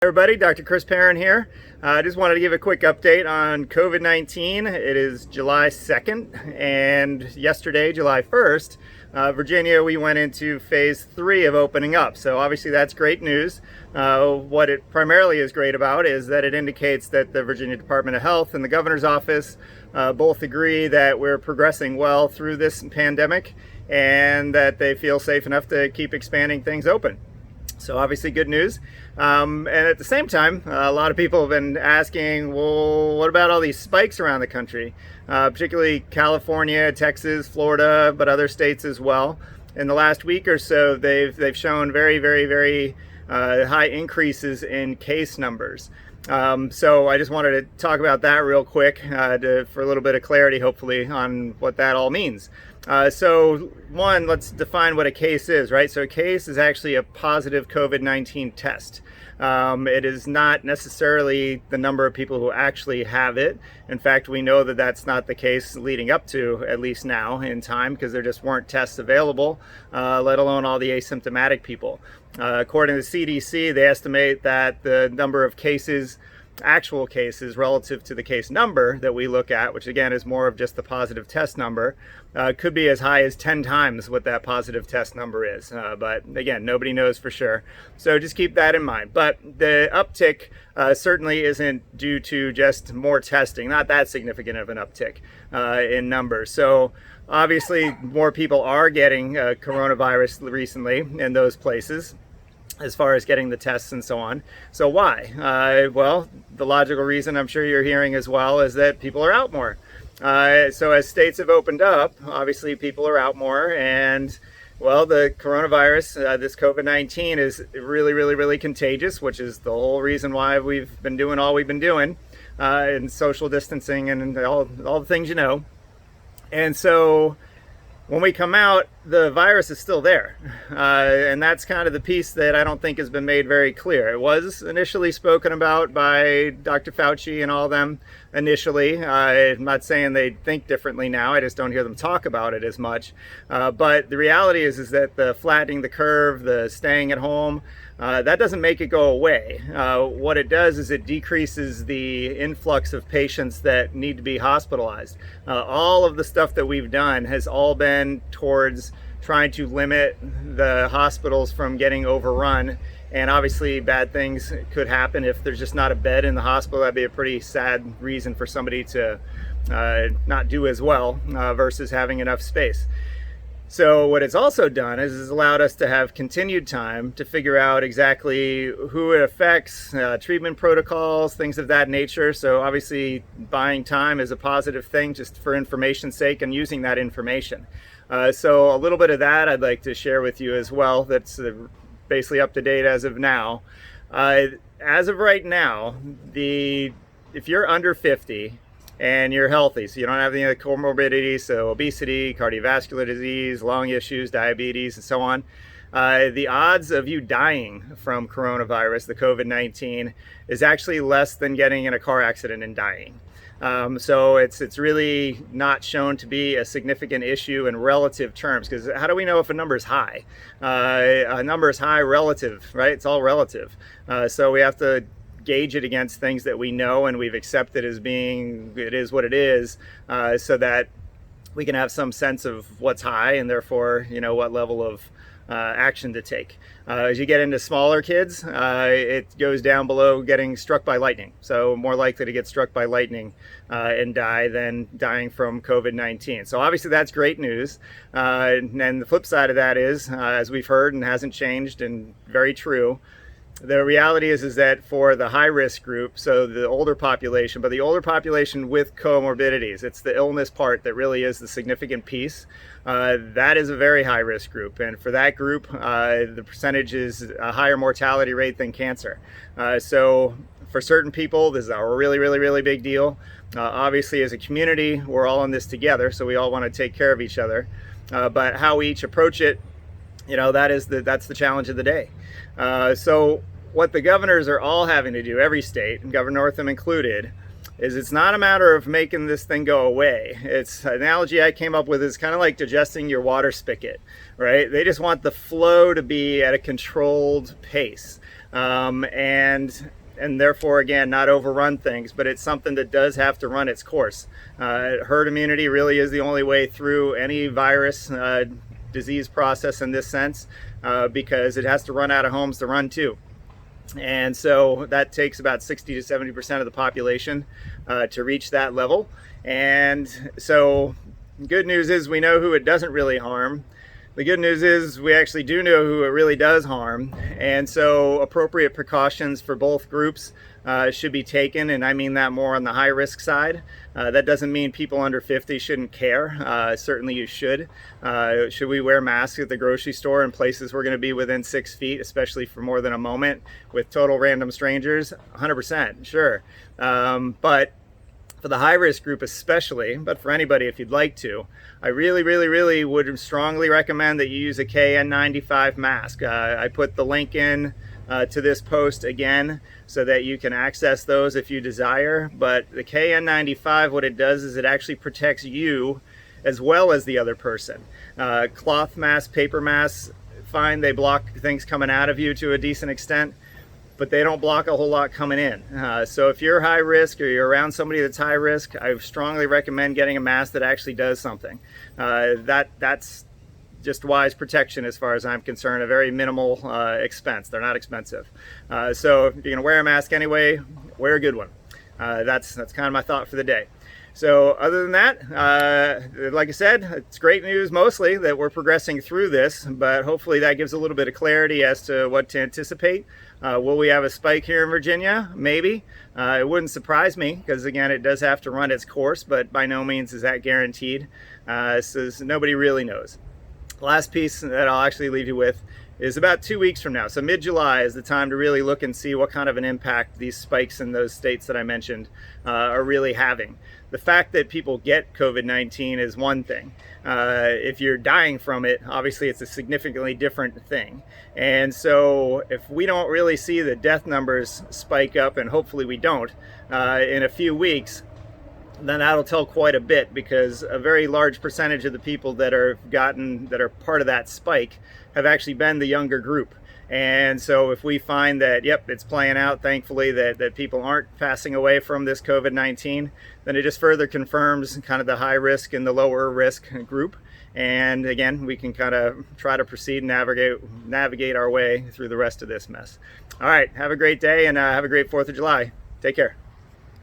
Everybody, Dr. Chris Perrin here. I just wanted to give a quick update on COVID-19. It is July 2nd, and yesterday, July 1st, Virginia, we went into phase 3 of opening up. So obviously that's great news. What it primarily is great about is that it indicates that the Virginia Department of Health and the governor's office both agree that we're progressing well through this pandemic and that they feel safe enough to keep expanding things open. So obviously good news. And at the same time, a lot of people have been asking, well, what about all these spikes around the country? Particularly California, Texas, Florida, but other states as well. In the last week or so, they've shown very high increases in case numbers. So I just wanted to talk about that real quick for a little bit of clarity, hopefully, on what that all means. So one, let's define what a case is, right? So a case is actually a positive COVID-19 test. It is not necessarily the number of people who actually have it. In fact, we know that that's not the case leading up to, at least now in time, because there just weren't tests available, let alone all the asymptomatic people. According to the CDC, they estimate that the number of cases, actual cases relative to the case number that we look at, which again is more of just the positive test number, could be as high as 10 times what that positive test number is. But again, nobody knows for sure. So just keep that in mind. But the uptick certainly isn't due to just more testing, not that significant of an uptick in numbers. So obviously more people are getting coronavirus recently in those places, as far as getting the tests and so on. So why? Well, the logical reason I'm sure you're hearing as well is that people are out more. So as states have opened up, obviously people are out more, and well, the coronavirus, this COVID-19 is really contagious, which is the whole reason why we've been doing all we've been doing, and social distancing and all the things you know. And so when we come out, the virus is still there. And that's kind of the piece that I don't think has been made very clear. It was initially spoken about by Dr. Fauci and all of them initially. I'm not saying they think differently now. I just don't hear them talk about it as much. But the reality is that the flattening the curve, the staying at home, that doesn't make it go away. What it does is it decreases the influx of patients that need to be hospitalized. All of the stuff that we've done has all been towards trying to limit the hospitals from getting overrun. And obviously bad things could happen if there's just not a bed in the hospital. That'd be a pretty sad reason for somebody to not do as well versus having enough space. So what it's also done is allowed us to have continued time to figure out exactly who it affects, treatment protocols, things of that nature. So obviously buying time is a positive thing just for information's sake and using that information. So a little bit of that I'd like to share with you as well. That's basically up to date as of now. As of right now, if you're under 50, and you're healthy, so you don't have any of the comorbidities, so obesity, cardiovascular disease, lung issues, diabetes, and so on, the odds of you dying from coronavirus, the COVID-19, is actually less than getting in a car accident and dying. So it's really not shown to be a significant issue in relative terms, because how do we know if a number is high? A number is high relative, right? It's all relative. So we have to gauge it against things that we know and we've accepted as being, it is what it is, so that we can have some sense of what's high and therefore, what level of action to take. As you get into smaller kids, it goes down below getting struck by lightning. So more likely to get struck by lightning and die than dying from COVID-19. So obviously that's great news. And the flip side of that is, as we've heard and hasn't changed and very true, the reality is that for the high-risk group, so the older population, but the older population with comorbidities, it's the illness part that really is the significant piece. That is a very high-risk group, and for that group, the percentage is a higher mortality rate than cancer. So for certain people, this is a really big deal. Obviously, as a community, we're all in this together, so we all want to take care of each other. But how we each approach it, that's the challenge of the day. So what the governors are all having to do, every state, and Governor Northam included, is it's not a matter of making this thing go away. It's an analogy I came up with is kind of like digesting your water spigot, right? They just want the flow to be at a controlled pace. And therefore, again, not overrun things, but it's something that does have to run its course. Herd immunity really is the only way through any virus disease process in this sense, because it has to run out of homes to run to. And so that takes about 60 to 70% of the population to reach that level. And so good news is we know who it doesn't really harm. The good news is we actually do know who it really does harm, and so appropriate precautions for both groups should be taken, and I mean that more on the high risk side. That doesn't mean people under 50 shouldn't care. Certainly you should. Should we wear masks at the grocery store in places we're going to be within 6 feet, especially for more than a moment with total random strangers? 100%, sure. But for the high-risk group especially, but for anybody if you'd like to, I really would strongly recommend that you use a KN95 mask. I put the link in to this post again so that you can access those if you desire. But the KN95, what it does is it actually protects you as well as the other person. Cloth masks, paper masks, fine, they block things coming out of you to a decent extent, but they don't block a whole lot coming in. So if you're high risk or you're around somebody that's high risk, I strongly recommend getting a mask that actually does something. That's just wise protection as far as I'm concerned, a very minimal expense. They're not expensive. So if you're gonna wear a mask anyway, wear a good one. That's kind of my thought for the day. So other than that, like I said, it's great news mostly that we're progressing through this, but hopefully that gives a little bit of clarity as to what to anticipate. Will we have a spike here in Virginia? Maybe. It wouldn't surprise me because, again, it does have to run its course, but by no means is that guaranteed. So nobody really knows. Last piece that I'll actually leave you with is about 2 weeks from now. So mid-July is the time to really look and see what kind of an impact these spikes in those states that I mentioned are really having. The fact that people get COVID-19 is one thing. If you're dying from it, obviously it's a significantly different thing. And so if we don't really see the death numbers spike up, and hopefully we don't, in a few weeks, then that'll tell quite a bit, because a very large percentage of the people that are part of that spike have actually been the younger group. And so if we find that, yep, it's playing out, thankfully, that people aren't passing away from this COVID-19, then it just further confirms kind of the high risk and the lower risk group. And again, we can kind of try to proceed and navigate our way through the rest of this mess. All right, have a great day, and have a great 4th of July. Take care.